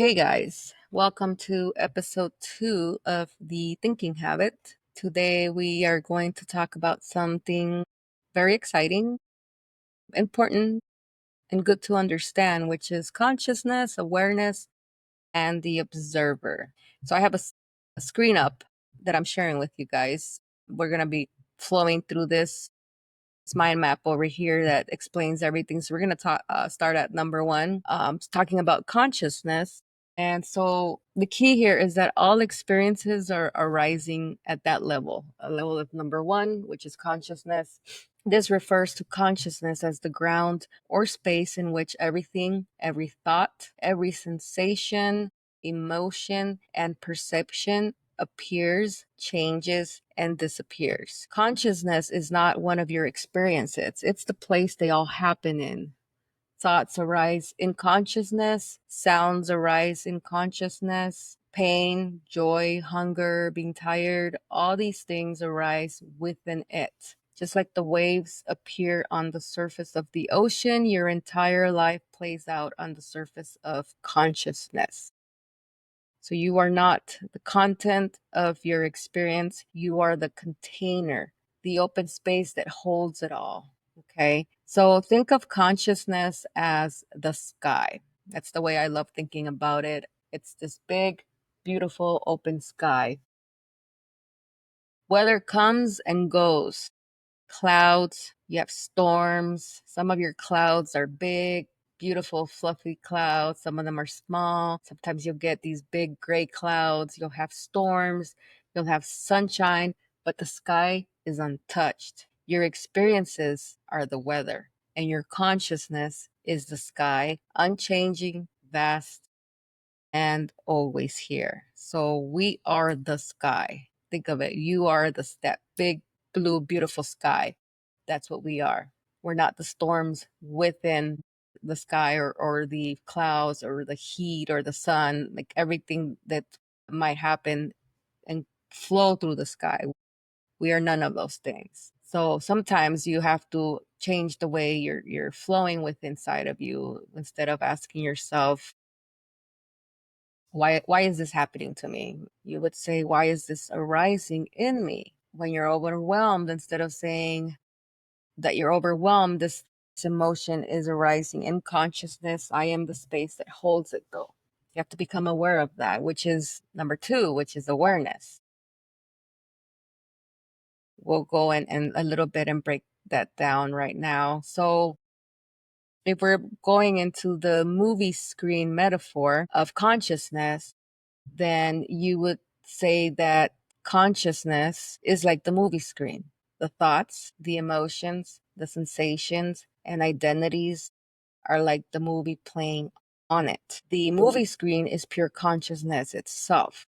Hey guys, welcome to episode 2 of the Thinking Habit. Today we are going to talk about something very exciting, important, and good to understand, which is consciousness, awareness, and the observer. So I have a screen up that I'm sharing with you guys. We're going to be flowing through this mind map over here that explains everything. So we're going to start at number 1, talking about consciousness. And so the key here is that all experiences are arising at that level, a level of number 1, which is consciousness. This refers to consciousness as the ground or space in which everything, every thought, every sensation, emotion, and perception appears, changes, and disappears. Consciousness is not one of your experiences, it's the place they all happen in. Thoughts arise in consciousness, sounds arise in consciousness, pain, joy, hunger, being tired, all these things arise within it. Just like the waves appear on the surface of the ocean, your entire life plays out on the surface of consciousness. So you are not the content of your experience. You are the container, the open space that holds it all. Okay. So think of consciousness as the sky. That's the way I love thinking about it. It's this big, beautiful, open sky. Weather comes and goes. Clouds, you have storms. Some of your clouds are big, beautiful, fluffy clouds. Some of them are small. Sometimes you'll get these big gray clouds. You'll have storms, you'll have sunshine, but the sky is untouched. Your experiences are the weather, and your consciousness is the sky, unchanging, vast, and always here. So we are the sky. Think of it. You are that big, blue, beautiful sky. That's what we are. We're not the storms within the sky or the clouds or the heat or the sun, like everything that might happen and flow through the sky. We are none of those things. So sometimes you have to change the way you're flowing with inside of you. Instead of asking yourself, why is this happening to me? You would say, why is this arising in me? When you're overwhelmed, instead of saying that you're overwhelmed, this emotion is arising in consciousness. I am the space that holds it, though. You have to become aware of that, which is number 2, which is awareness. We'll go in a little bit and break that down right now. So if we're going into the movie screen metaphor of consciousness, then you would say that consciousness is like the movie screen. The thoughts, the emotions, the sensations, and identities are like the movie playing on it. The movie screen is pure consciousness itself.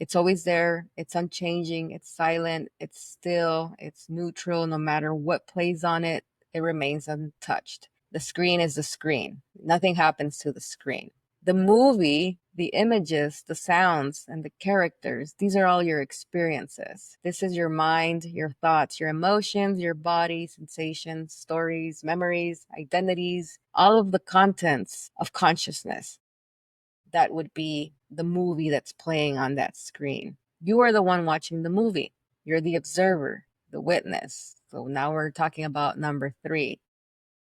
It's always there, it's unchanging, it's silent, it's still, it's neutral. No matter what plays on it, it remains untouched. The screen is the screen. Nothing happens to the screen. The movie, the images, the sounds, and the characters, these are all your experiences. This is your mind, your thoughts, your emotions, your body, sensations, stories, memories, identities, all of the contents of consciousness. That would be the movie that's playing on that screen. You are the one watching the movie. You're the observer, the witness. So now we're talking about number 3.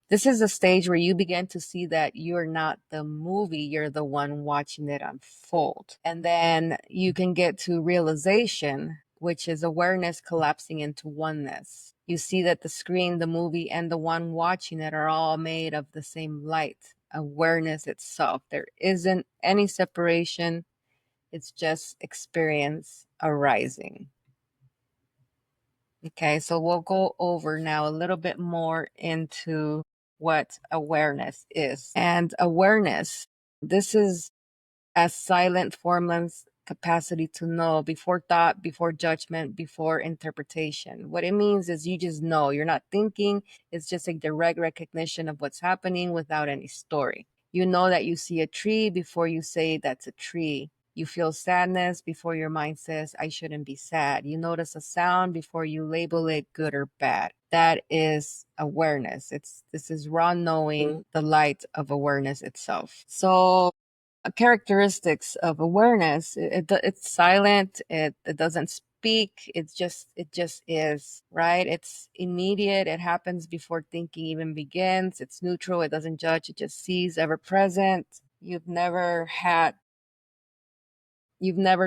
This is a stage where you begin to see that you're not the movie, you're the one watching it unfold. And then you can get to realization, which is awareness collapsing into oneness. You see that the screen, the movie, and the one watching it are all made of the same light, awareness itself. There isn't any separation, it's just experience arising. Okay, so we'll go over now a little bit more into what awareness is. And awareness, this is a silent, formless capacity to know before thought, before judgment, before interpretation. What it means is you just know. You're not thinking. It's just a direct recognition of what's happening without any story. You know that you see a tree before you say that's a tree. You feel sadness before your mind says, I shouldn't be sad. You notice a sound before you label it good or bad. That is awareness. This is raw knowing, the light of awareness itself. So characteristics of awareness. It's silent. It doesn't speak. It just is, right? It's immediate. It happens before thinking even begins. It's neutral. It doesn't judge. It just sees, ever present. You've never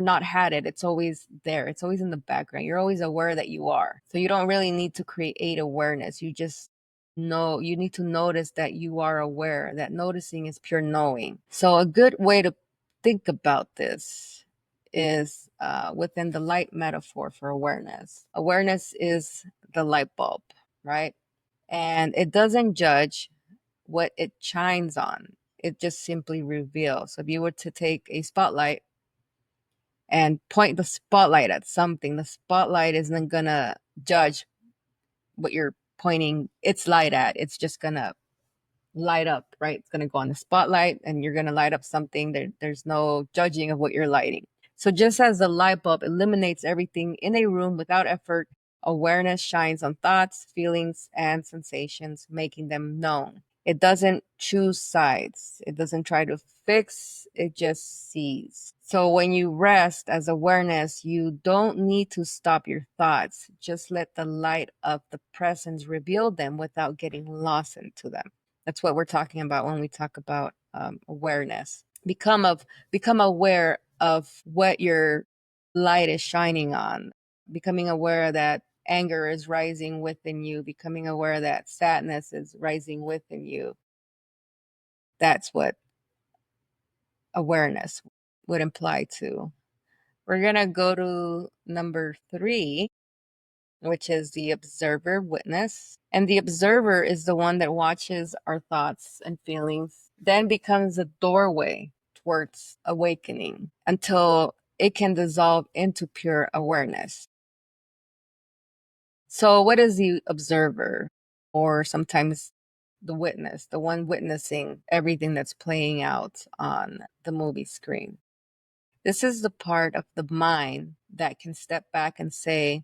not had it. It's always there. It's always in the background. You're always aware that you are. So you don't really need to create awareness. You just know, you need to notice that you are aware. That noticing is pure knowing. So a good way to think about this is within the light metaphor for awareness. Awareness is the light bulb, right? And it doesn't judge what it shines on. It just simply reveals. So if you were to take a spotlight and point the spotlight at something, the spotlight isn't gonna judge what you're pointing its light at. It's just gonna light up, right? It's gonna go on the spotlight and you're gonna light up something. There's no judging of what you're lighting. So just as the light bulb eliminates everything in a room without effort, awareness shines on thoughts, feelings, and sensations, making them known. It doesn't choose sides. It doesn't try to fix, it just sees. So when you rest as awareness, you don't need to stop your thoughts. Just let the light of the presence reveal them without getting lost into them. That's what we're talking about when we talk about awareness. Become aware of what your light is shining on. Becoming aware that anger is rising within you. Becoming aware that sadness is rising within you. That's what awareness would imply to. We're gonna go to number 3, which is the observer witness. And the observer is the one that watches our thoughts and feelings, then becomes a doorway towards awakening until it can dissolve into pure awareness. So, what is the observer? Or sometimes the witness, the one witnessing everything that's playing out on the movie screen. This is the part of the mind that can step back and say,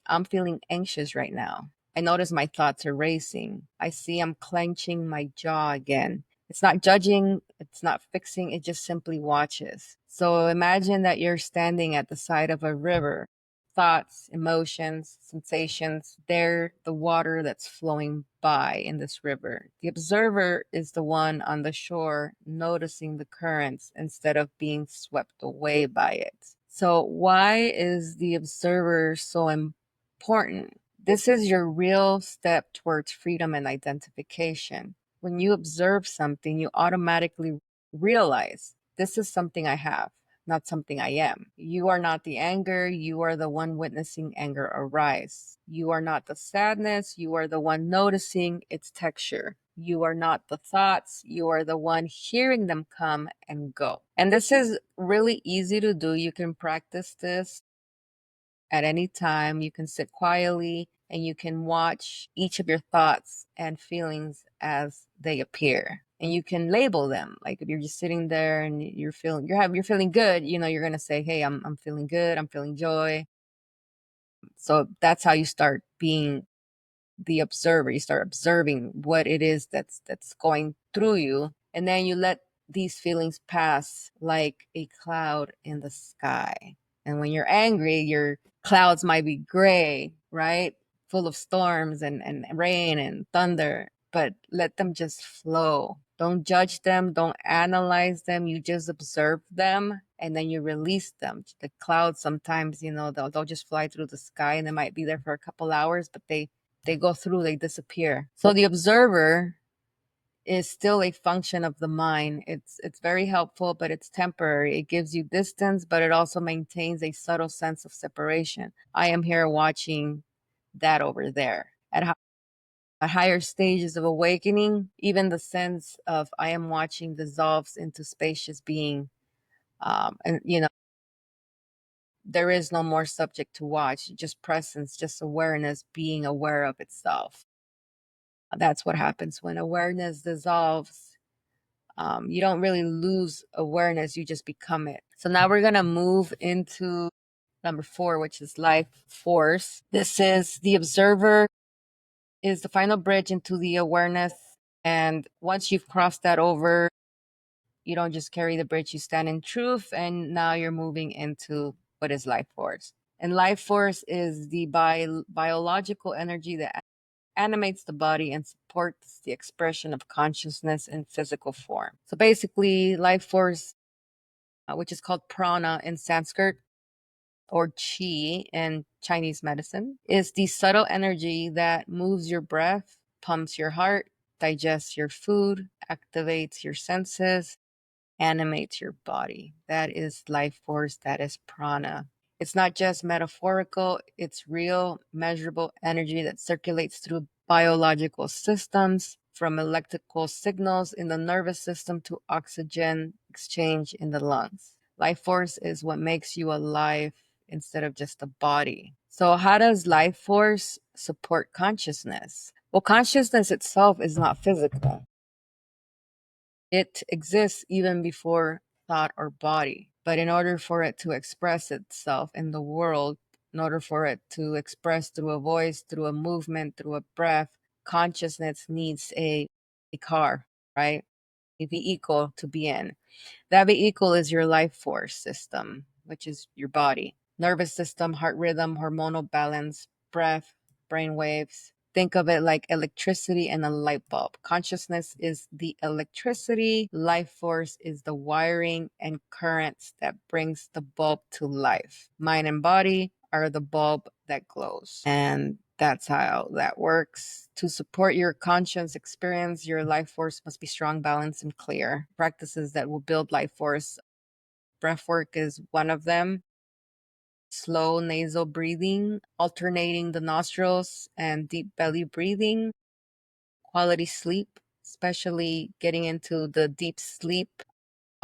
I'm feeling anxious right now. I notice my thoughts are racing. I see I'm clenching my jaw again. It's not judging, it's not fixing, it just simply watches. So imagine that you're standing at the side of a river. Thoughts, emotions, sensations, they're the water that's flowing by in this river. The observer is the one on the shore noticing the currents instead of being swept away by it. So, why is the observer so important? This is your real step towards freedom and identification. When you observe something, you automatically realize this is something I have, not something I am. You are not the anger, you are the one witnessing anger arise. You are not the sadness, you are the one noticing its texture. You are not the thoughts, you are the one hearing them come and go. And this is really easy to do. You can practice this at any time. You can sit quietly and you can watch each of your thoughts and feelings as they appear. And you can label them. Like if you're just sitting there and you're feeling good, you're gonna say, "Hey, I'm feeling good. I'm feeling joy." So that's how you start being the observer. You start observing what it is that's going through you, and then you let these feelings pass like a cloud in the sky. And when you're angry, your clouds might be gray, right? Full of storms and rain and thunder, but let them just flow. Don't judge them, don't analyze them. You just observe them and then you release them. The clouds sometimes, they'll just fly through the sky and they might be there for a couple hours, but they go through, they disappear. So the observer is still a function of the mind. It's very helpful, but it's temporary. It gives you distance, but it also maintains a subtle sense of separation. I am here watching that over there. At higher stages of awakening, even the sense of I am watching dissolves into spacious being. And there is no more subject to watch, just presence, just awareness, being aware of itself. That's what happens when awareness dissolves. You don't really lose awareness, you just become it. So now we're going to move into number 4, which is life force. This is the observer is the final bridge into the awareness. And once you've crossed that over, You don't just carry the bridge, you stand in truth, and now you're moving into what is life force. And life force is the biological energy that animates the body and supports the expression of consciousness in physical form. So basically, life force, which is called prana in Sanskrit or chi in Chinese medicine, is the subtle energy that moves your breath, pumps your heart, digests your food, activates your senses, animates your body. That is life force, that is prana. It's not just metaphorical, it's real, measurable energy that circulates through biological systems, from electrical signals in the nervous system to oxygen exchange in the lungs. Life force is what makes you alive instead of just a body. So, how does life force support consciousness? Well, consciousness itself is not physical. It exists even before thought or body. But in order for it to express itself in the world, in order for it to express through a voice, through a movement, through a breath, consciousness needs a car, right? A vehicle to be in. That vehicle is your life force system, which is your body, nervous system, heart rhythm, hormonal balance, breath, brain waves. Think of it like electricity and a light bulb. Consciousness is the electricity, life force is the wiring and currents that brings the bulb to life. Mind and body are the bulb that glows. And that's how that works. To support your conscious experience, your life force must be strong, balanced, and clear. Practices that will build life force. Breath work is one of them. Slow nasal breathing, alternating the nostrils, and deep belly breathing. Quality sleep, especially getting into the deep sleep.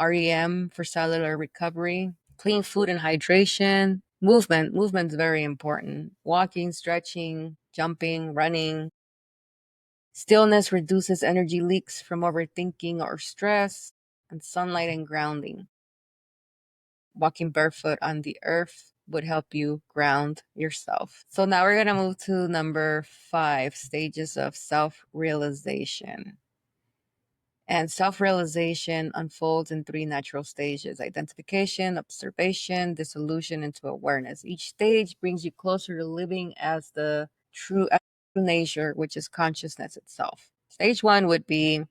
REM for cellular recovery. Clean food and hydration. Movement's very important. Walking, stretching, jumping, running. Stillness reduces energy leaks from overthinking or stress. And sunlight and grounding. Walking barefoot on the earth would help you ground yourself. So now we're going to move to number 5, stages of self-realization. And self-realization unfolds in 3 natural stages: identification, observation, dissolution into awareness. Each stage brings you closer to living as the true nature, which is consciousness itself. Stage 1 would be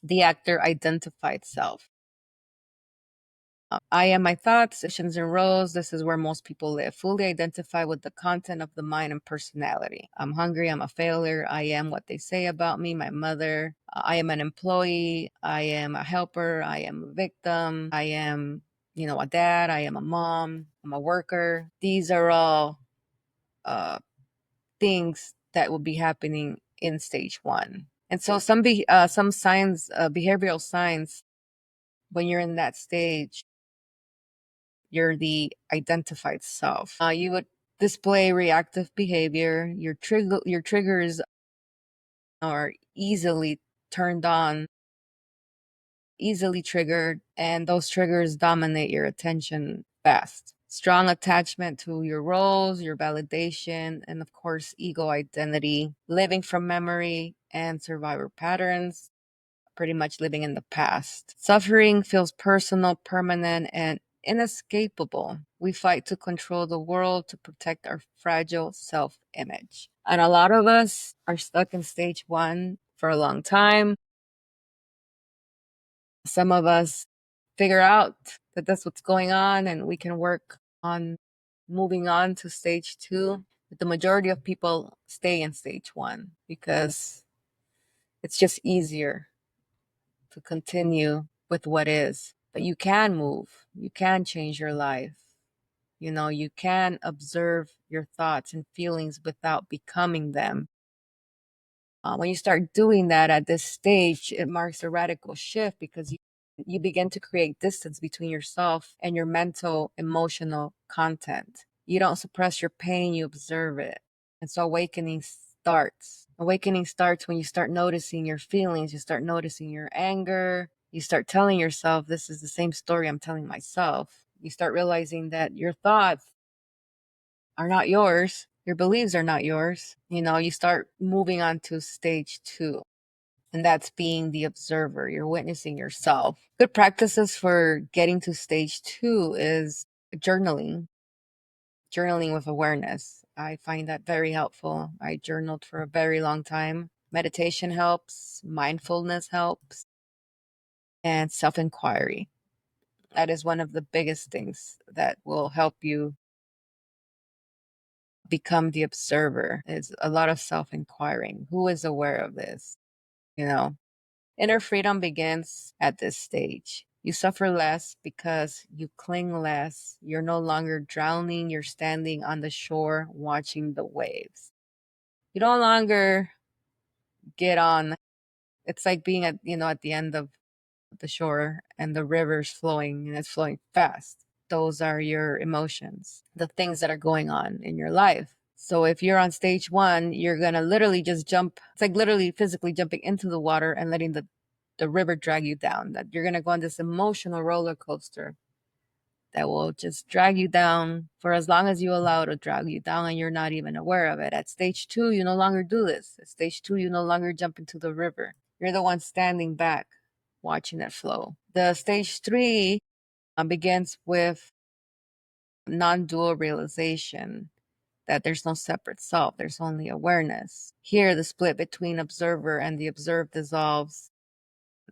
the actor identified self. I am my thoughts, decisions, and roles. This is where most people live. Fully identify with the content of the mind and personality. I'm hungry. I'm a failure. I am what they say about me, my mother. I am an employee. I am a helper. I am a victim. I am, a dad. I am a mom. I'm a worker. These are all things that will be happening in stage 1. And so some signs, behavioral signs, when you're in that stage, you're the identified self. You would display reactive behavior. Your triggers are easily turned on, easily triggered, and those triggers dominate your attention fast. Strong attachment to your roles, your validation, and of course, ego identity. Living from memory and survivor patterns. Pretty much living in the past. Suffering feels personal, permanent, and inescapable. We fight to control the world to protect our fragile self image. And a lot of us are stuck in stage 1 for a long time. Some of us figure out that that's what's going on and we can work on moving on to stage 2. But the majority of people stay in stage 1 because it's just easier to continue with what is. But you can move, you can change your life. You can observe your thoughts and feelings without becoming them. When you start doing that at this stage, it marks a radical shift because you begin to create distance between yourself and your mental, emotional content. You don't suppress your pain, you observe it. And so awakening starts. Awakening starts when you start noticing your feelings, you start noticing your anger, you start telling yourself, this is the same story I'm telling myself. You start realizing that your thoughts are not yours. Your beliefs are not yours. You start moving on to stage 2. And that's being the observer. You're witnessing yourself. Good practices for getting to stage two is journaling, journaling with awareness. I find that very helpful. I journaled for a very long time. Meditation helps, mindfulness helps, and self inquiry. That is one of the biggest things that will help you become the observer, is a lot of self inquiring. Who is aware of this? You know, inner freedom begins at this stage. You suffer less because you cling less. You're no longer drowning. You're standing on the shore watching the waves. You no longer get on. It's like being at, at the end of the shore and the river's flowing and it's flowing fast. Those are your emotions, the things that are going on in your life. So if you're on stage one, you're going to literally just jump. It's like literally physically jumping into the water and letting the river drag you down. That you're going to go on this emotional roller coaster that will just drag you down for as long as you allow it to drag you down and you're not even aware of it. At stage two, you no longer do this. At stage two, you no longer jump into the river. You're the one standing back watching it flow. The stage three begins with non dual realization that there's no separate self, there's only awareness. Here, the split between observer and the observed dissolves.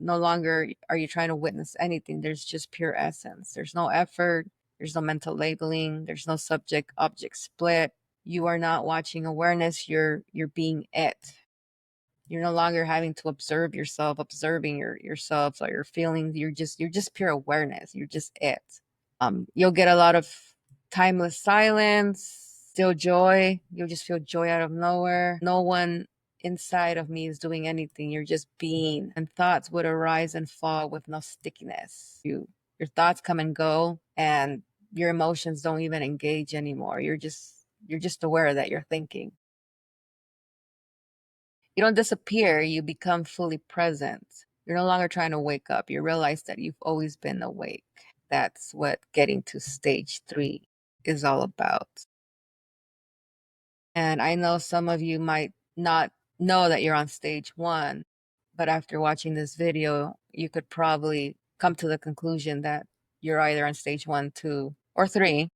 No longer are you trying to witness anything, there's just pure essence. There's no effort, there's no mental labeling, there's no subject object split. You are not watching awareness, you're being it. You're no longer having to observe yourself, observing yourself or your feelings. You're just pure awareness. You're just it. You'll get a lot of timeless silence, still joy. You'll just feel joy out of nowhere. No one inside of me is doing anything. You're just being. And thoughts would arise and fall with no stickiness. Your thoughts come and go, and your emotions don't even engage anymore. You're just aware that you're thinking. You don't disappear, you become fully present. You're no longer trying to wake up. You realize that you've always been awake. That's what getting to stage three is all about. And I know some of you might not know that you're on stage one, but after watching this video, you could probably come to the conclusion that you're either on stage one, two, or three.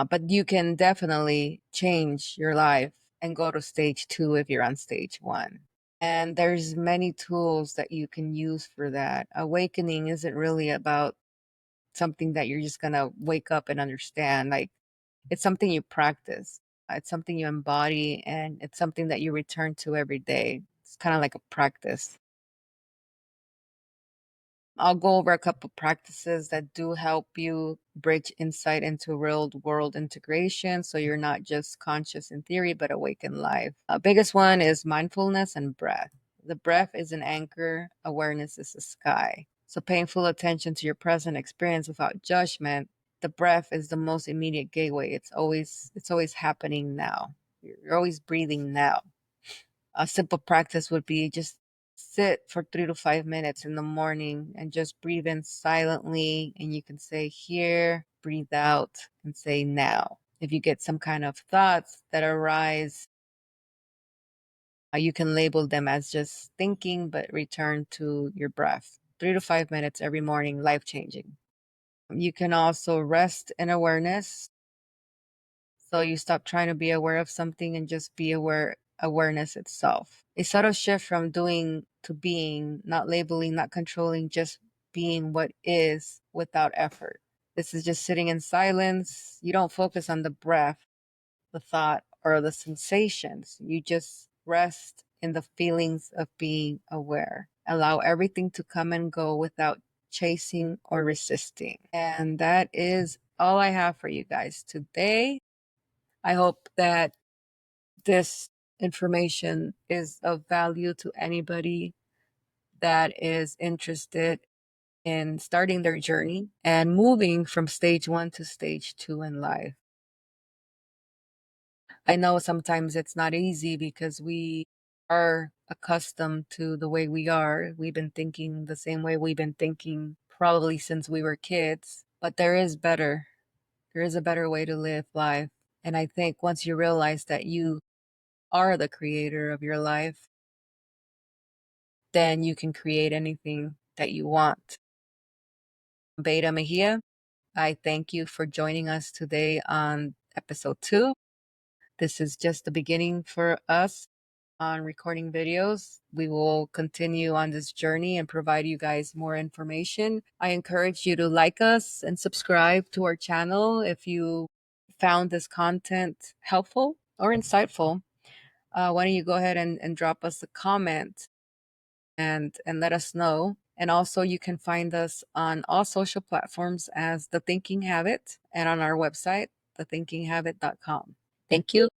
But you can definitely change your life and go to stage two if you're on stage one. And there's many tools that you can use for that. Awakening isn't really about something that you're just going to wake up and understand. Like, it's something you practice. It's something you embody, and it's something that you return to every day. It's kind of like a practice. I'll go over a couple practices that do help you bridge insight into real world integration, so you're not just conscious in theory, but awake in life. Biggest one is mindfulness and breath. The breath is an anchor, awareness is the sky. So paying full attention to your present experience without judgment, the breath is the most immediate gateway. It's always happening now. You're always breathing now. A simple practice would be just sit for 3 to 5 minutes in the morning and just breathe in silently. And you can say here, breathe out, and say now. If you get some kind of thoughts that arise, you can label them as just thinking, but return to your breath. 3 to 5 minutes every morning, life changing. You can also rest in awareness. So you stop trying to be aware of something and just be aware, awareness itself. A subtle shift from doing to being, not labeling, not controlling, just being what is without effort. This is just sitting in silence. You don't focus on the breath, the thought, or the sensations. You just rest in the feelings of being aware. Allow everything to come and go without chasing or resisting. And that is all I have for you guys today. I hope that this information is of value to anybody that is interested in starting their journey and moving from stage one to stage two in life. I know sometimes it's not easy because we are accustomed to the way we are. We've been thinking the same way we've been thinking probably since we were kids, but there is better. There is a better way to live life. And I think once you realize that you are the creator of your life, then you can create anything that you want. Beta Mejia, I thank you for joining us today on episode 2. This is just the beginning for us on recording videos. We will continue on this journey and provide you guys more information. I encourage you to like us and subscribe to our channel if you found this content helpful or insightful. Why don't you go ahead and drop us a comment and let us know. And also, you can find us on all social platforms as The Thinking Habit and on our website, thethinkinghabit.com. Thank you.